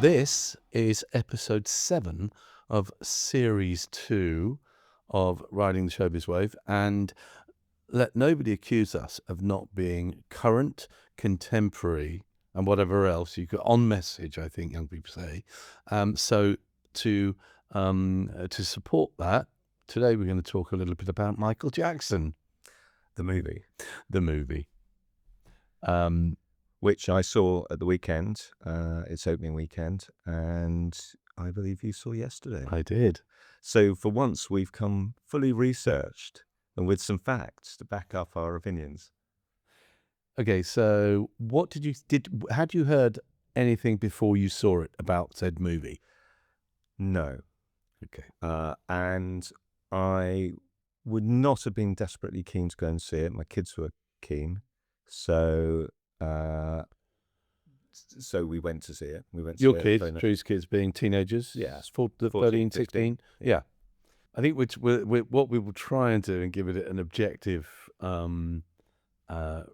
This is episode 7 of series 2 of Riding the Showbiz Wave, and let nobody accuse us of not being current, contemporary, and whatever else you could on message. I think young people say. So to support that, today we're going to talk a little bit about Michael Jackson, The movie, the movie. which I saw at the weekend, its opening weekend, and I believe you saw yesterday. I did. So for once, we've come fully researched and with some facts to back up our opinions. Okay, so what had you heard anything before you saw it about said movie? No. Okay. And I would not have been desperately keen to go and see it. My kids were keen. So we went to see it. We went to Your see it. kids, Very nice. Drew's kids being teenagers? Yeah. 13, 14, 16? Yeah. I think what we will try and do and give it an objective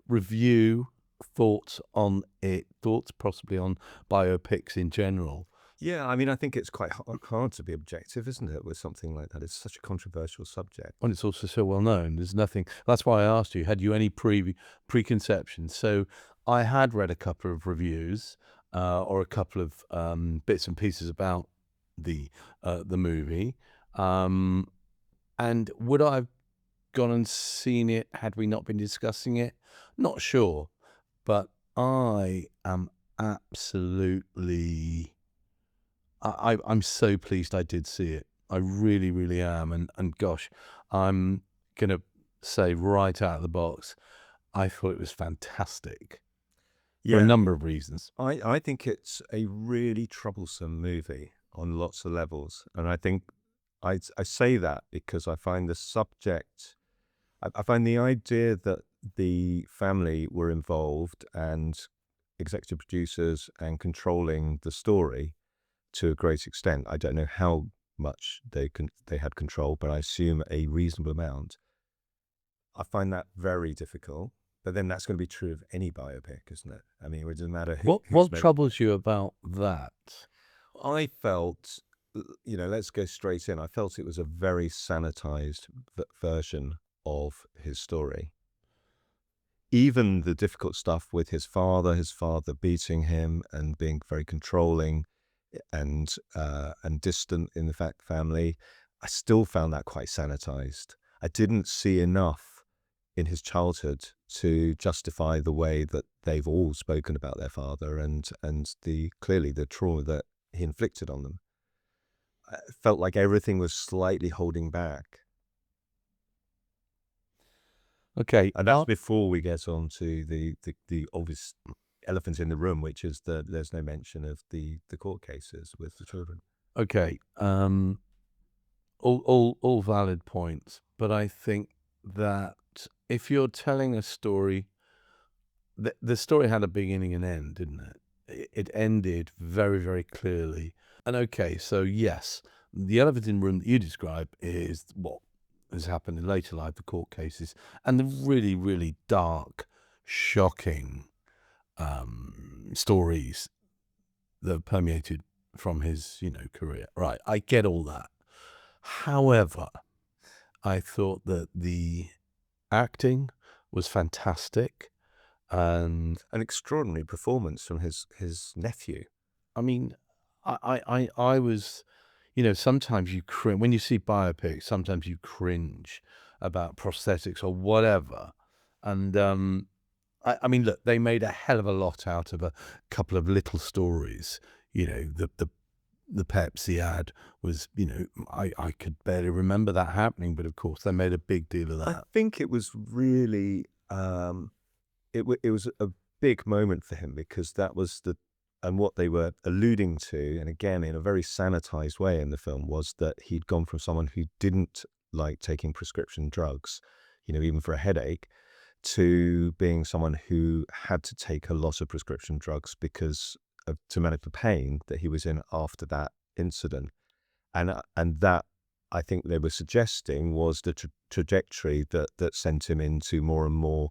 review, thoughts on it, thoughts possibly on biopics in general. Yeah, I mean, I think it's quite hard to be objective, isn't it, with something like that? It's such a controversial subject. And it's also so well known. There's nothing. That's why I asked you, had you any preconceptions? So I had read a couple of reviews or a couple of bits and pieces about the movie. And would I have gone and seen it had we not been discussing it? Not sure. But I am absolutely... I'm so pleased I did see it. I really, really am. And gosh, I'm going to say right out of the box, I thought it was fantastic for a number of reasons. I think it's a really troublesome movie on lots of levels. And I think I say that because I find the subject, I find the idea that the family were involved and executive producers and controlling the story to a great extent. I don't know how much they had control, but I assume a reasonable amount. I find that very difficult. But then that's going to be true of any biopic, isn't it? I mean, it doesn't matter who. What troubles you about that? I felt, let's go straight in. I felt it was a very sanitized version of his story. Even the difficult stuff with his father beating him and being very controlling and distant in the family, I still found that quite sanitized. I didn't see enough in his childhood to justify the way that they've all spoken about their father and clearly the trauma that he inflicted on them. I felt like everything was slightly holding back. Okay. And that's before we get on to the obvious elephant in the room, which is that there's no mention of the court cases with the children. Okay. All valid points, but I think that if you're telling a story, the story had a beginning and end, didn't it? It ended very, very clearly. And okay, so yes, the elephant in the room that you describe is what has happened in later life, the court cases, and the really, really dark, shocking stories that permeated from his, career. Right, I get all that. However, I thought that the acting was fantastic and an extraordinary performance from his nephew. I mean, I was, sometimes you cringe when you see biopics. Sometimes you cringe about prosthetics or whatever. And I mean, look, they made a hell of a lot out of a couple of little stories. The Pepsi ad was, I could barely remember that happening, but of course they made a big deal of that. I think it was really, it was a big moment for him because that was and what they were alluding to, and again, in a very sanitized way in the film, was that he'd gone from someone who didn't like taking prescription drugs, even for a headache, to being someone who had to take a lot of prescription drugs because to manage the pain that he was in after that incident. And that, I think they were suggesting, was the trajectory that sent him into more and more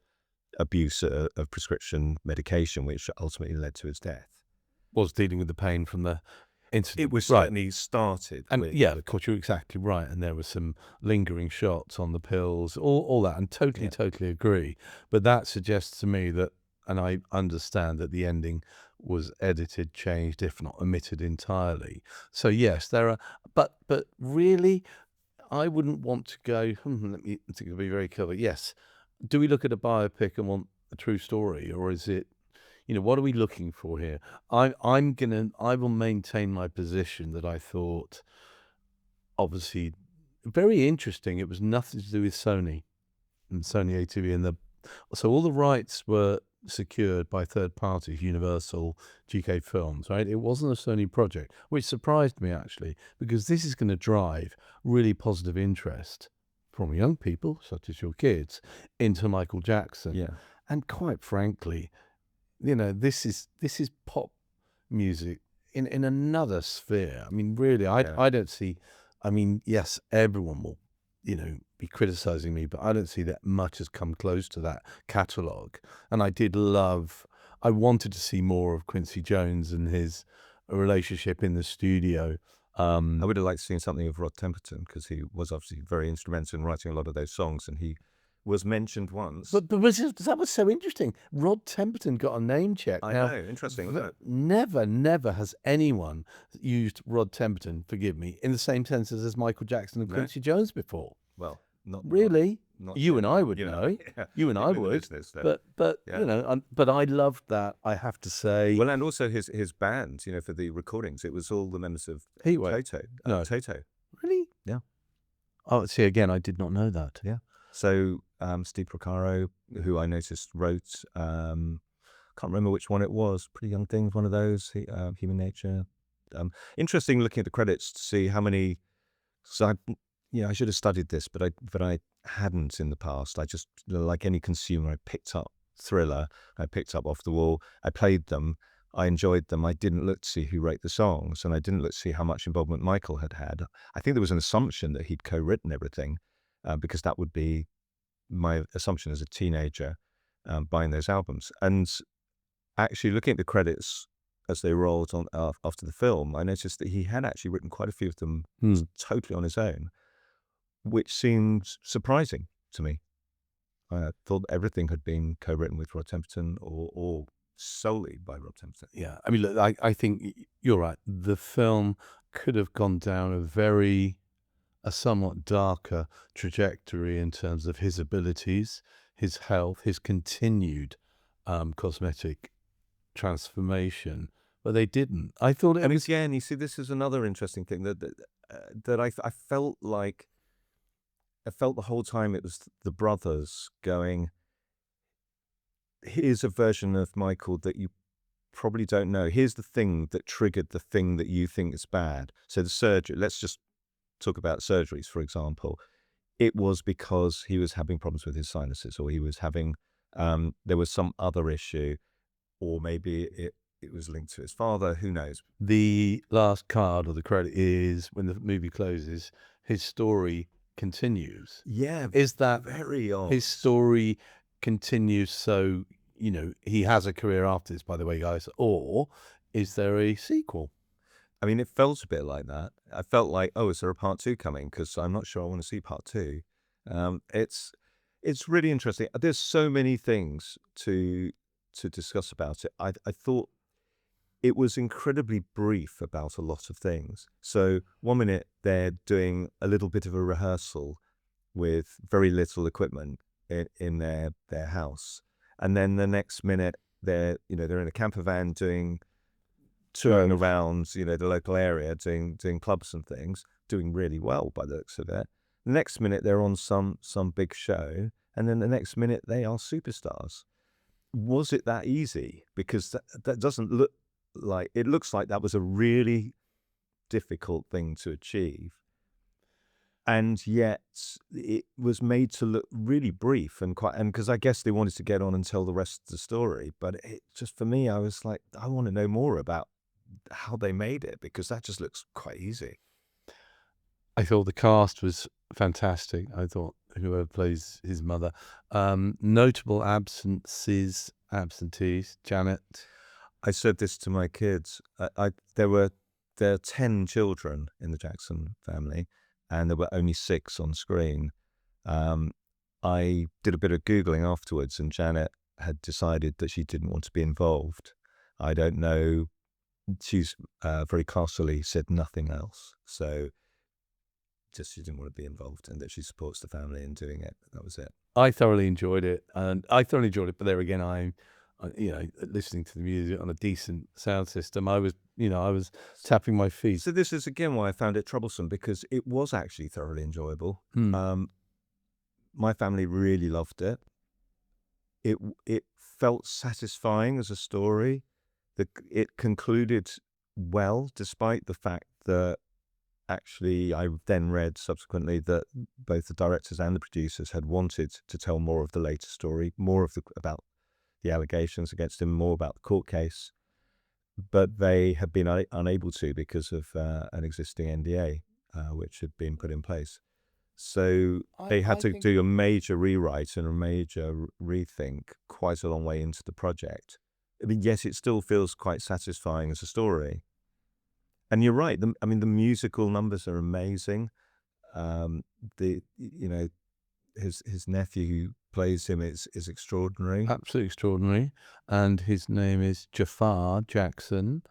abuse of prescription medication, which ultimately led to his death. was dealing with the pain from the It incident. was Right. certainly started And with yeah, the of course, you're exactly right. And there were some lingering shots on the pills, all that, and totally, yeah, totally agree. But that suggests to me that, and I understand that the ending was edited, changed, if not omitted entirely. So yes, there are, but really, I wouldn't want to go. Let me think. Be very clever. Yes, do we look at a biopic and want a true story, or is it? What are we looking for here? I will maintain my position that I thought obviously very interesting. It was nothing to do with Sony and Sony ATV, so all the rights were secured by third parties, Universal, GK Films, right? It wasn't a Sony project, which surprised me actually, because this is going to drive really positive interest from young people, such as your kids, into Michael Jackson. yeah, And quite frankly, this is pop music in another sphere. I mean, really, yeah. I don't see. I mean, yes, everyone will, be criticizing me, but I don't see that much has come close to that catalog. And I did love. I wanted to see more of Quincy Jones and his relationship in the studio. I Um, would have liked to seen something of Rod Temperton because he was obviously very instrumental in writing a lot of those songs, and he was mentioned once. that was so interesting. Rod Temperton got a name check. I Now, know, interesting, wasn't it? never has anyone used Rod Temperton, forgive me, in the same sentences as Michael Jackson and No, Quincy Jones before. well, Really? not You yet. and I would You know, know. yeah, You and I people in the would. business, though. But Yeah. but I loved that. I have to say, Well, and also his band, for the recordings, it was all the members of Heatwave. No, Toto. really? Yeah, Oh, see again, I did not know that. yeah. So Steve Procaro, who I noticed wrote, can't remember which one it was. Pretty Young Things, one of those. Human Nature. Interesting looking at the credits to see how many. So I should have studied this, but I hadn't in the past. I just, like any consumer, I picked up Thriller, I picked up Off the Wall, I played them, I enjoyed them. I didn't look to see who wrote the songs, and I didn't look to see how much involvement Michael had had. I think there was an assumption that he'd co-written everything, because that would be my assumption as a teenager, buying those albums. And actually, looking at the credits as they rolled on after the film, I noticed that he had actually written quite a few of them Hmm. totally on his own, which seemed surprising to me. I thought everything had been co-written with Rod Temperton or solely by Rod Temperton. Yeah. I mean, look, I think you're right. The film could have gone down a somewhat darker trajectory in terms of his abilities, his health, his continued cosmetic transformation, but they didn't. I thought it And was. again, you see, this is another interesting thing that I felt like I felt the whole time it was the brothers going, here's a version of Michael that you probably don't know. Here's the thing that triggered the thing that you think is bad. So the surgery, let's just talk about surgeries, for example. It was because he was having problems with his sinuses, or he was having, there was some other issue, or maybe it was linked to his father. Who knows? The last card or the credit is when the movie closes, his story continues. Yeah, Is that very odd. his story continues so, he has a career after this, by the way, guys, or is there a sequel? I mean, it felt a bit like that. I felt like, oh, is there a part two coming? Because I'm not sure I want to see part two. It's really interesting. There's so many things to discuss about it. I thought it was incredibly brief about a lot of things. So one minute they're doing a little bit of a rehearsal with very little equipment in their house, and then the next minute they're in a camper van touring Drove. around, the local area, doing clubs and things, doing really well by the looks of it. The next minute they're on some big show, and then the next minute they are superstars. Was it that easy? Because that doesn't look like it. Looks like that was a really difficult thing to achieve, and yet it was made to look really brief and because I guess they wanted to get on and tell the rest of the story. But it just, for me, I was like, I want to know more about how they made it, because that just looks quite easy. I thought the cast was fantastic. I thought whoever plays his mother, notable absentees, Janet. I said this to my kids. There are 10 children in the Jackson family, and there were only 6 on screen. Um, I did a bit of Googling afterwards, and Janet had decided that she didn't want to be involved. I don't know. She's very classily said nothing else. So just she didn't want to be involved, and that she supports the family in doing it. That was it. I thoroughly enjoyed it, and I thoroughly enjoyed it. But there again, you know, listening to the music on a decent sound system, I was tapping my feet. So this is again why I found it troublesome, because it was actually thoroughly enjoyable. Hmm. My family really loved it. It felt satisfying as a story. It concluded well, despite the fact that actually I then read subsequently that both the directors and the producers had wanted to tell more of the later story, more of about the allegations against him, more about the court case, but they had been unable to because of an existing NDA, which had been put in place. So they had I to think do a major rewrite and a major rethink quite a long way into the project. I mean, yes, it still feels quite satisfying as a story. And you're right. I mean, the musical numbers are amazing. You know, his nephew who plays him is extraordinary. absolutely extraordinary, and his name is Jafar Jackson,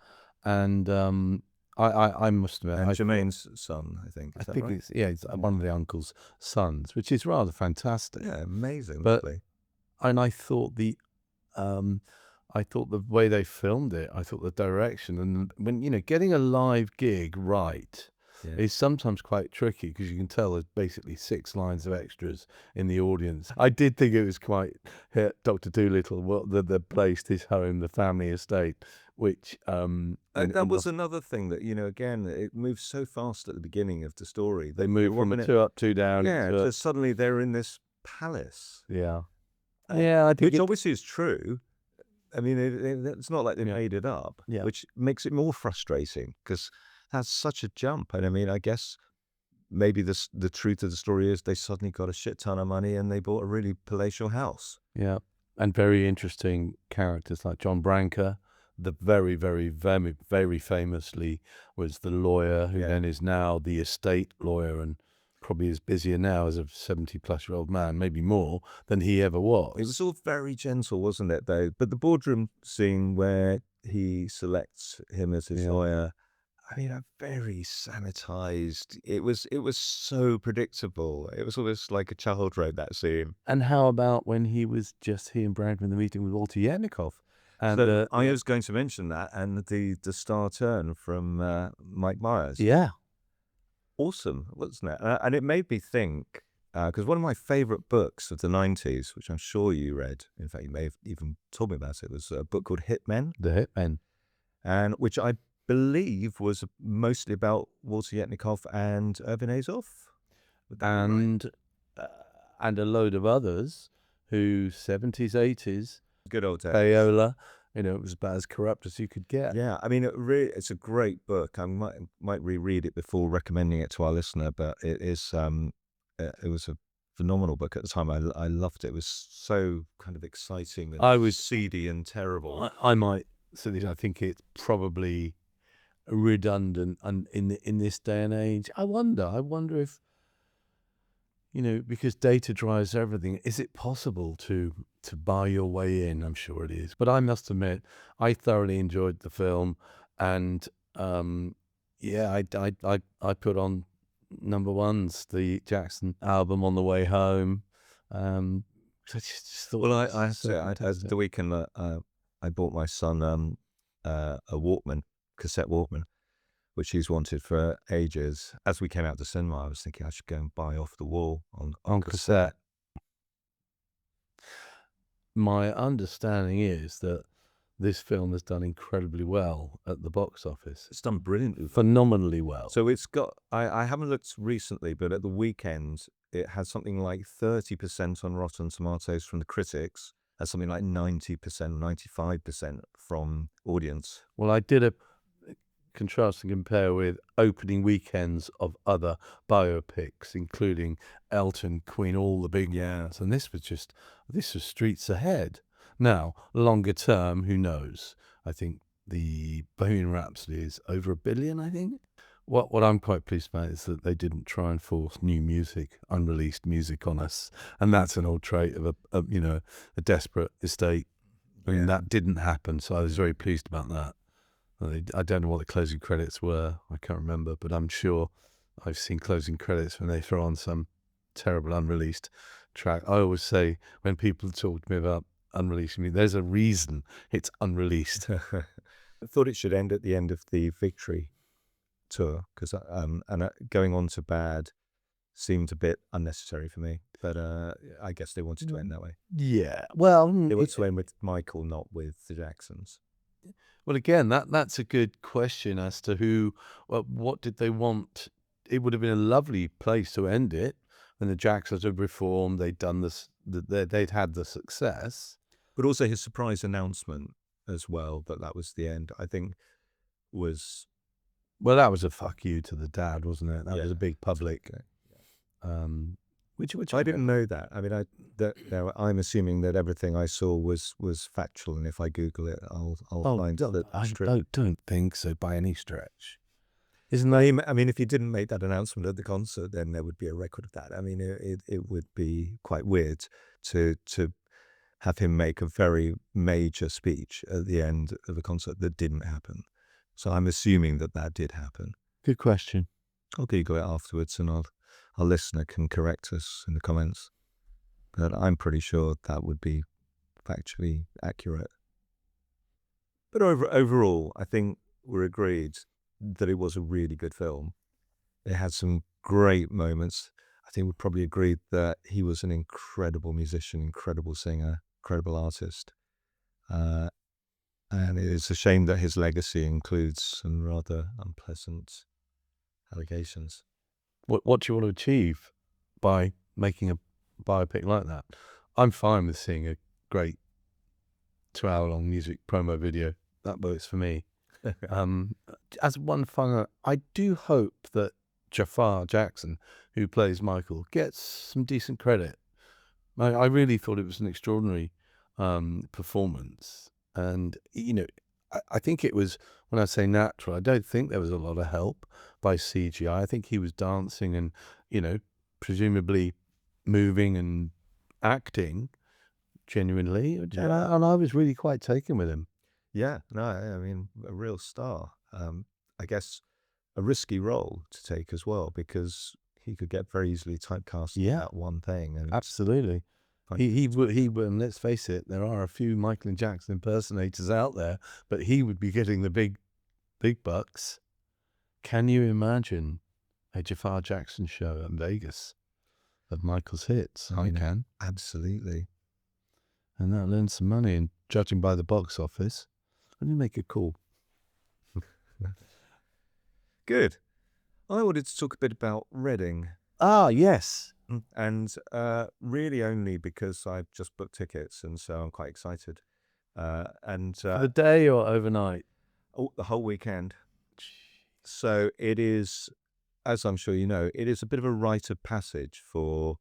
and I must admit, And Jermaine's son, I think. I Is that think right? it's one of the uncle's sons, which is rather fantastic. Yeah, amazing, But lovely. and um, I thought the way they filmed it, I thought the direction, and when getting a live gig right Yeah. is sometimes quite tricky because you can tell there's basically 6 lines of extras in the audience. I did think it was quite Dr. Dolittle, what the placed his home, the family estate, which That was another thing that, again, it moves so fast at the beginning of the story they that moved from a 2 up, 2 down yeah, into a so suddenly they're in this palace, yeah. Yeah, I think which it obviously is true. I mean, it's not like they yeah, made it up, yeah. which makes it more frustrating because that's such a jump. And I mean, I guess maybe the truth of the story is they suddenly got a shit ton of money and they bought a really palatial house. Yeah, and very interesting characters like John Branca, the very, very, very, very famously was the lawyer who Yeah. then is now the estate lawyer and probably is busier now as a 70-plus-year-old man, maybe more than he ever It was was. all very gentle, wasn't it, though? But the boardroom scene where he selects him as his Yeah. lawyer, I mean, a very sanitized. It was so predictable. It was almost like a child wrote that scene. And how about when he and Branca in the meeting with Walter Yetnikoff and So I was going to mention that, and the star turn from Mike Myers, yeah, awesome, wasn't it? And it made me think, because one of my favorite books of the '90s, which I'm sure you read, in fact, you may have even told me about it, was a book called Hitmen, the Hitmen. and which I believe was mostly about Walter Yetnikoff and Irvin Azoff. Would that be right? Uh, and a load of others who 70s, 80s, Good old days. payola, it was about as corrupt as you could get. Yeah, I mean, it's a great book. I might reread it before recommending it to our listener, but it was a phenomenal book at the time. I loved it. It was so kind of exciting and I would, seedy and terrible. I might say this. I think it's probably redundant, and in this day and age, I wonder if because data drives everything. Is it possible to buy your way in? I'm sure it is, but I must admit, I thoroughly enjoyed the film, and yeah, I put on number ones the Jackson album on the way home. 'Cause I just thought Well, it I was have to so say, fantastic. the weekend that I bought my son a Walkman, cassette Walkman, which he's wanted for ages. As we came out to cinema, I was thinking I should go and buy Off the Wall on On cassette. cassette. My understanding is that this film has done incredibly well at the box office. It's done brilliantly. Phenomenally well. So it's got, I haven't looked recently, but at the weekend, it had something like 30% on Rotten Tomatoes from the critics and something like 90%, 95% from audience. Well, I did a contrast and compare with opening weekends of other biopics, including Elton, Queen, all the big ones, and this was streets ahead. Now, longer term, who knows? I think the Bohemian Rhapsody is over 1 billion, I think. What I'm quite pleased about is that they didn't try and force new music, unreleased music on us, and that's an old trait of a desperate estate, and Yeah. that didn't happen, so I was very pleased about that. I don't know what the closing credits were, I can't remember, but I'm sure I've seen closing credits when they throw on some terrible unreleased track. I always say when people talk to me about unreleased music, there's a reason it's unreleased. I thought it should end at the end of the Victory tour because going on to Bad seemed a bit unnecessary for me. But I guess they wanted to end that way. Yeah, well, They wanted to end with Michael, not with the Jacksons. well, again, that's a good question as to who, well, what did they want? It would have been a lovely place to end it when the Jacksons had reformed. They'd done this. They'd had the success. But also his surprise announcement as well, that was the end, I think was... Well, that was a fuck you to the dad, wasn't it? That was Yeah. a big public. Okay. Which I didn't know that. I mean, now I'm assuming that everything I saw was factual, and if I Google it, I'll find that I strip. don't think so by any stretch. Isn't that? I mean, if he didn't make that announcement at the concert, then there would be a record of that. I mean, it would be quite weird to have him make a very major speech at the end of a concert that didn't happen. So I'm assuming that did happen. Good question. I'll Google it afterwards, and our listener can correct us in the comments. But I'm pretty sure that would be factually accurate. But overall, I think we're agreed that it was a really good film. It had some great moments. I think we're probably agreed that he was an incredible musician, incredible singer, incredible artist. And it is a shame that his legacy includes some rather unpleasant allegations. What do you want to achieve by making a biopic like that? I'm fine with seeing a great 2-hour-long music promo video. That works for me. As one final, I do hope that Jafar Jackson, who plays Michael, gets some decent credit. I really thought it was an extraordinary performance, and I think it was, when I say natural, I don't think there was a lot of help by CGI. I think he was dancing and presumably moving and acting genuinely, and I was really quite taken with him. Yeah, no, I mean, a real star. I guess a risky role to take as well, because he could get very easily typecast in Yeah, that one thing. And absolutely. He would, and let's face it, there are a few Michael and Jackson impersonators out there, but he would be getting the big bucks. Can you imagine a Jafar Jackson show in Vegas of Michael's hits? I can. Absolutely. And that'll earn some money, and judging by the box office, let me make it cool. Good. I wanted to talk a bit about Reading. Ah, yes. And really only because I've just booked tickets, and so I'm quite excited. For the day or overnight? The whole weekend. So it is, as I'm sure you know, it is a bit of a rite of passage for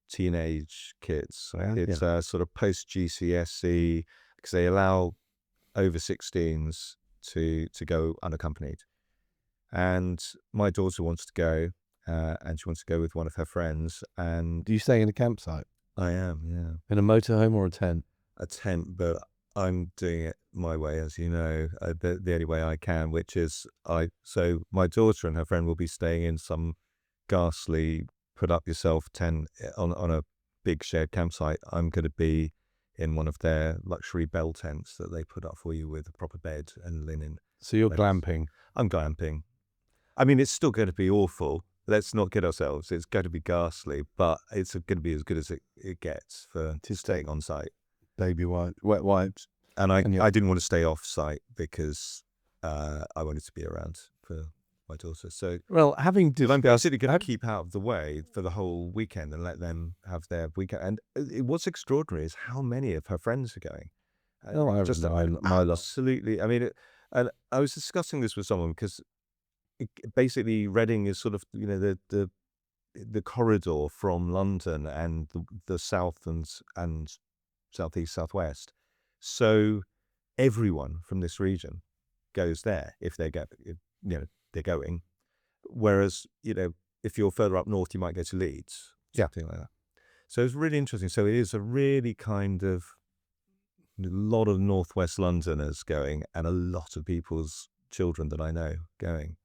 teenage kids. It's a sort of post GCSE, because they allow over 16s to go unaccompanied. And my daughter wants to go, and she wants to go with one of her friends. And Do you stay in a campsite? I am, yeah, In a motorhome or a tent? a tent, but I'm doing it my way, as you know, the only way I can, which is so my daughter and her friend will be staying in some ghastly put up yourself tent on a big shared campsite. I'm going to be in one of their luxury bell tents that they put up for you with a proper bed and linen. So you're Yes. glamping. I'm glamping. I mean, it's still going to be awful. Let's not kid ourselves. It's going to be ghastly, but it's going to be as good as it gets for staying on site. Baby wet wipes. And I And didn't want to stay off site because I wanted to be around for my daughter. So, well, having but I'm discussed, basically going to keep out of the way for the whole weekend and let them have their weekend. And what's extraordinary is how many of her friends are going. I Just my love. absolutely. I mean, and I was discussing this with someone because basically Reading is sort of the corridor from London and the south and southeast, southwest. So everyone from this region goes there if they're going. Whereas, if you're further up north, you might go to Leeds, Yeah. something like that. So it's really interesting. So it is a really kind of a lot of Northwest Londoners going, and a lot of people's children that I know going.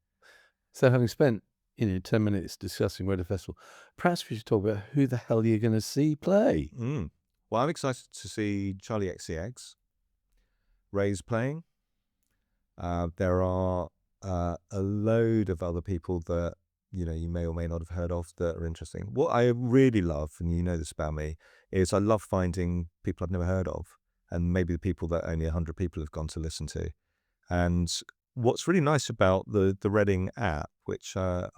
So having spent, 10 minutes discussing Reading Festival, perhaps we should talk about who the hell you're gonna see play. Well, I'm excited to see Charlie XCX, Ray's playing. There are a load of other people that you may or may not have heard of that are interesting. What I really love, and you know this about me, is I love finding people I've never heard of, and maybe the people that only 100 people have gone to listen to. And what's really nice about the Reading app, which I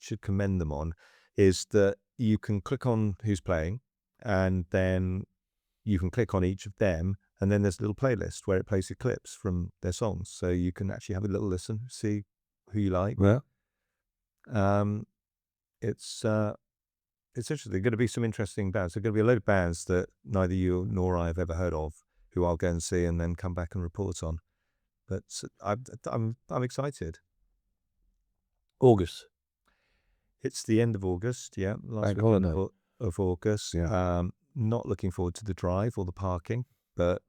should commend them on, is that you can click on who's playing, and then you can click on each of them, and then there's a little playlist where it plays the clips from their songs. So you can actually have a little listen, see who you like. Well, Um, it's interesting. There are going to be some interesting bands. There are going to be a load of bands that neither you nor I have ever heard of, who I'll go and see and then come back and report on. But I'm excited. August, It's the end of August, yeah, last bank weekend holiday. of August. Yeah. Not looking forward to the drive or the parking, but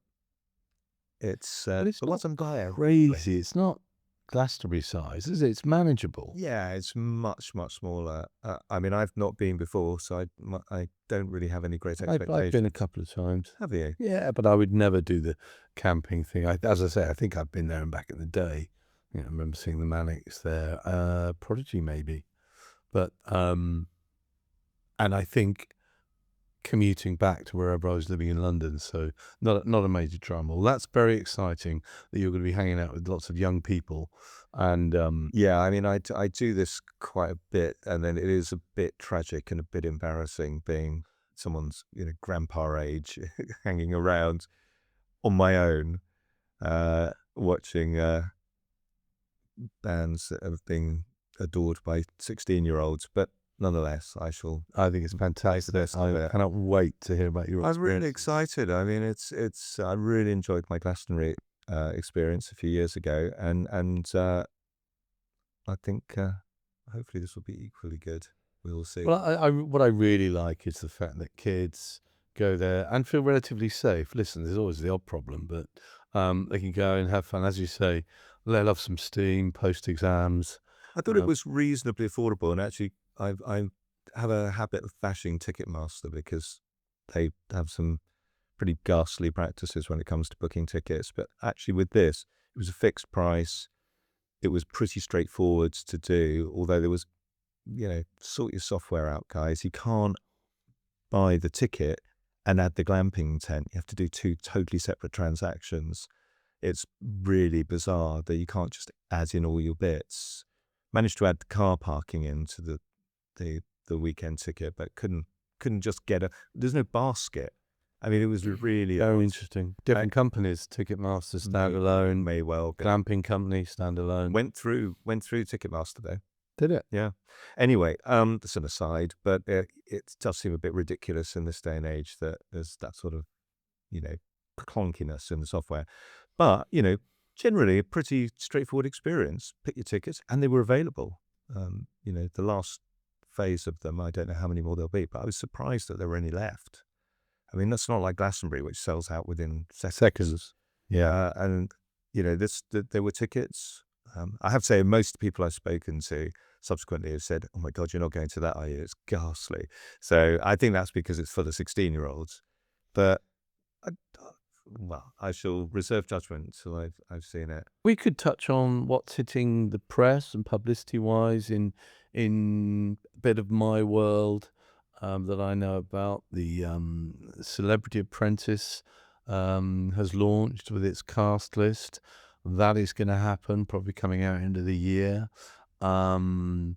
it's But it's but not once I'm there, crazy. It's not Glastonbury size, is it? It's manageable. yeah, it's much smaller. I mean, I've not been before, so I don't really have any great I've been a expectations. couple of times. Have you? Yeah, but I would never do the camping thing. As I say, I think I've been there and back in the day. I remember seeing the Manics there. Prodigy maybe. But, and I think commuting back to wherever I was living in London, so not a major drama. Well, that's very exciting that you're gonna be hanging out with lots of young people and, Yeah, I mean, I do this quite a bit, and then it is a bit tragic and a bit embarrassing being someone's grandpa age, hanging around on my own, watching bands that have been adored by 16-year-olds. But nonetheless, I shall I think it's make the fantastic. best of I it. cannot wait to hear about your I'm really experiences. excited. I mean, I really enjoyed my Glastonbury experience a few years ago, and I think hopefully this will be equally good. We will see. Well, what I really like is the fact that kids go there and feel relatively safe. Listen, there's always the odd problem, but they can go and have fun. As you say, let off some steam, post exams. I thought it was reasonably affordable, and actually, I have a habit of bashing Ticketmaster because they have some pretty ghastly practices when it comes to booking tickets. But actually, with this, it was a fixed price. It was pretty straightforward to do, although there was, sort your software out, guys. You can't buy the ticket and add the glamping tent. You have to do two totally separate transactions. It's really bizarre that you can't just add in all your bits. Managed to add the car parking into the weekend ticket, but couldn't just get there's no basket. I mean, it was really Very odd. interesting. Different companies, Ticketmaster standalone, May well be. glamping company standalone. Went through Ticketmaster though. Did it? Yeah. Anyway, that's an aside, but it does seem a bit ridiculous in this day and age that there's that sort of, clunkiness in the software. But, generally a pretty straightforward experience. Pick your tickets, and they were available. The last phase of them, I don't know how many more there'll be, but I was surprised that there were any left. I mean, that's not like Glastonbury, which sells out within seconds. Yeah. And, there were tickets. I have to say, most people I've spoken to subsequently have said, "Oh my God, you're not going to that, are you? It's ghastly." So I think that's because it's for the 16-year-olds. But I, well, I shall reserve judgment until I've seen it. We could touch on what's hitting the press and publicity-wise in a bit of my world that I know about. The Celebrity Apprentice has launched with its cast list. That is going to happen, probably coming out into the year. And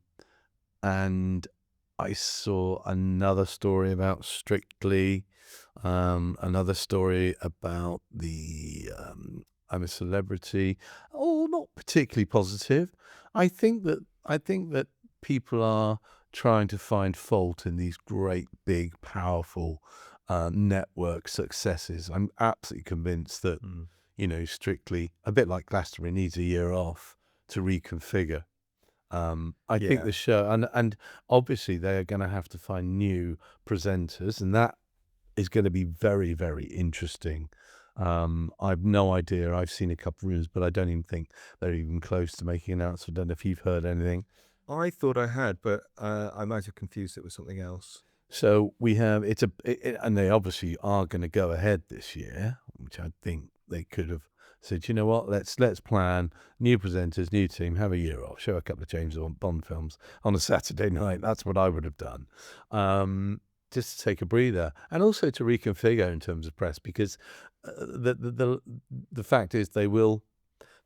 I saw another story about Strictly, another story about the I'm a Celebrity. Oh, not particularly positive. I think that people are trying to find fault in these great, big, powerful network successes. I'm absolutely convinced that strictly a bit like Glastonbury needs a year off to reconfigure. I think Yeah. the show, and obviously they are going to have to find new presenters, and that is going to be very, very interesting. I've no idea. I've seen a couple of rooms, but I don't even think they're even close to making an announcement. I don't know if you've heard anything. I thought I had, but I might have confused it with something else. So we have and they obviously are going to go ahead this year, which I think they could have said, you know what, let's plan new presenters, new team, have a year off, show a couple of James Bond films on a Saturday night. That's what I would have done, just to take a breather and also to reconfigure in terms of press because the fact is they will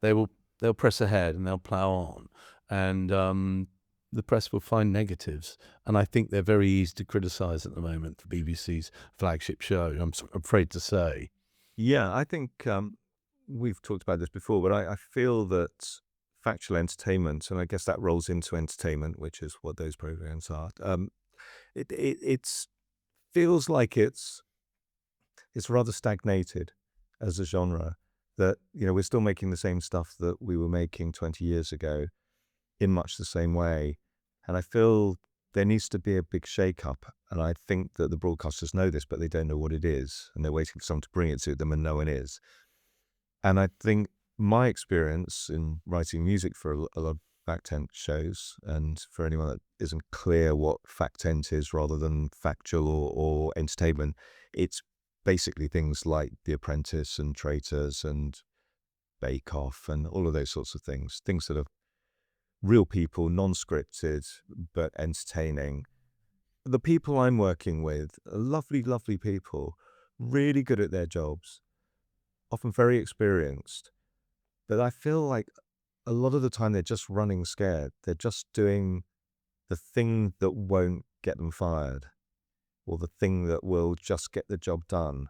they'll press ahead and they'll plow on, and the press will find negatives. And I think they're very easy to criticise at the moment for BBC's flagship show. Afraid to say. Yeah, I think we've talked about this before, but I feel that factual entertainment, and I guess that rolls into entertainment, which is what those programs are. It's feels like it's rather stagnated as a genre. That we're still making the same stuff that we were making 20 years ago in much the same way, and I feel there needs to be a big shake-up. And I think that the broadcasters know this, but they don't know what it is, and they're waiting for someone to bring it to them, and no one is. And I think my experience in writing music for a lot of fact tent shows, and for anyone that isn't clear what fact tent is rather than factual or entertainment, it's basically things like The Apprentice and Traitors and Bake Off and all of those sorts of things that are real people, non-scripted, but entertaining. The people I'm working with are lovely, lovely people, really good at their jobs, often very experienced. But I feel like a lot of the time they're just running scared. They're just doing the thing that won't get them fired or the thing that will just get the job done.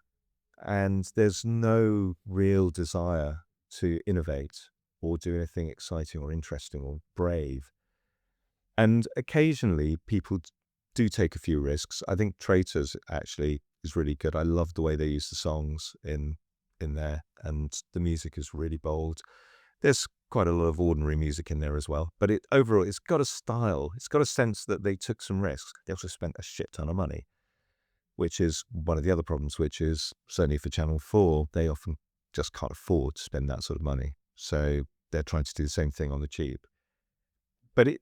And there's no real desire to innovate or do anything exciting or interesting or brave. And occasionally people do take a few risks. I think Traitors actually is really good. I love the way they use the songs in there, and the music is really bold. There's quite a lot of ordinary music in there as well, but overall it's got a style. It's got a sense that they took some risks. They also spent a shit ton of money, which is one of the other problems, which is certainly for Channel 4, they often just can't afford to spend that sort of money. So they're trying to do the same thing on the cheap. But a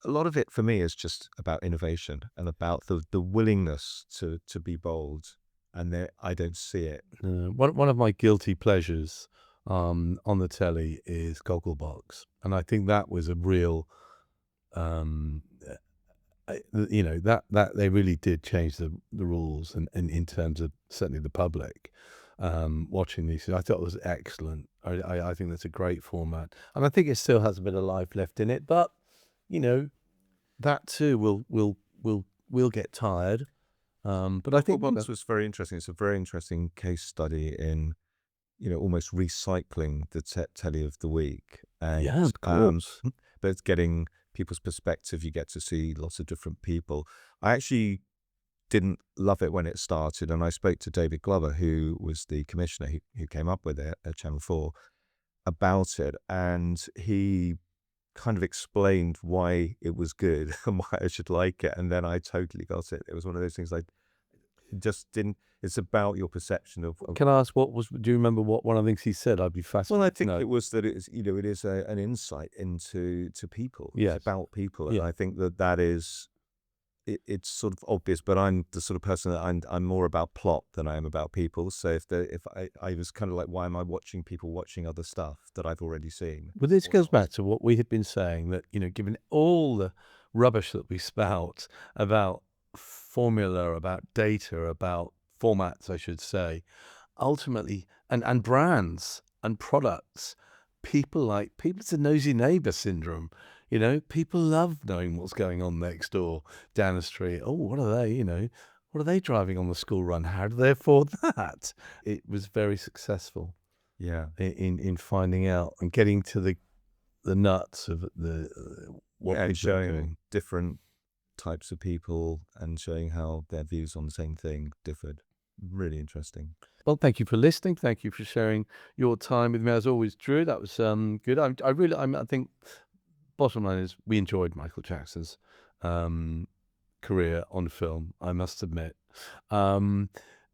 lot of it for me is just about innovation and about the willingness to be bold. And I don't see it. One of my guilty pleasures on the telly is Gogglebox, and I think that was a real, um, that they really did change the rules, and in terms of certainly the public watching these. I thought it was excellent. I think that's a great format, and I think it still has a bit of life left in it. But you know that too will get tired. But I think Box was very interesting. It's a very interesting case study in, almost recycling the telly of the week. And, yeah, of course. but it's getting people's perspective. You get to see lots of different people. I actually didn't love it when it started, and I spoke to David Glover, who was the commissioner who came up with it at Channel 4, about it, and he kind of explained why it was good and why I should like it, and then I totally got it. It was one of those things I just didn't. It's about your perception of. Can I ask do you remember what one of the things he said? I'd be Well, I fascinated to think know. it was that it is an insight into people. It's Yes. about people, and Yeah. I think that is. It's sort of obvious, but I'm the sort of person that I'm more about plot than I am about people. So if I was kind of like, why am I watching people watching other stuff that I've already seen? Well, this Or goes not? back to what we had been saying that, given all the rubbish that we spout about formula, about data, about formats, I should say, ultimately, and brands and products, it's a nosy neighbor syndrome. People love knowing what's going on next door, down the street. Oh, what are they, what are they driving on the school run? How do they afford that? It was very successful Yeah. in finding out and getting to the nuts of what Yeah, and people are showing doing. different types of people and showing how their views on the same thing differed. Really interesting. Well, thank you for listening. Thank you for sharing your time with me as always, Drew. That was good. I think bottom line is we enjoyed Michael Jackson's um, career on film, I must admit. Um,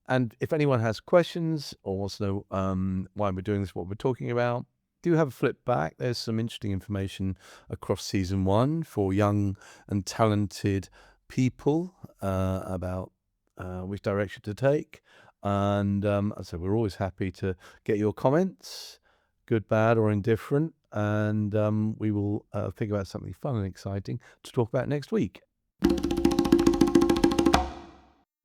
and if anyone has questions or wants to know why we're doing this, what we're talking about, do have a flip back. There's some interesting information across season one for young and talented people about which direction to take. And so we're always happy to get your comments, good, bad, or indifferent. And we will think about something fun and exciting to talk about next week.